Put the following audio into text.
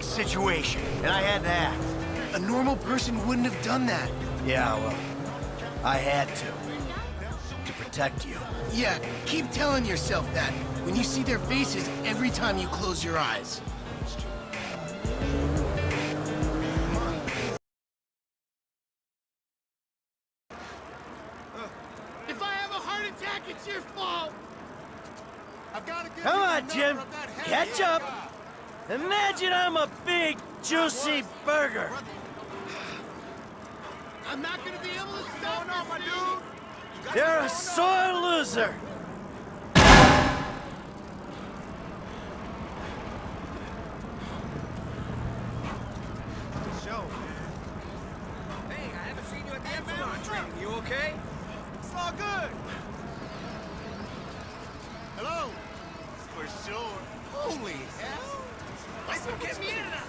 Situation, and I had to act. A normal person wouldn't have done that. Yeah, well, I had to protect you. Yeah, keep telling yourself that when you see their faces every time you close your eyes. If I have a heart attack, it's your fault! Come on, Jim, catch up! Imagine I'm a big, juicy burger. I'm not gonna be able to stop this, my dude! You're a sore loser. Hey, I haven't seen you at the Epsilon training. You okay? It's all good! Hello? For sure. Holy hell! This will get me in and out.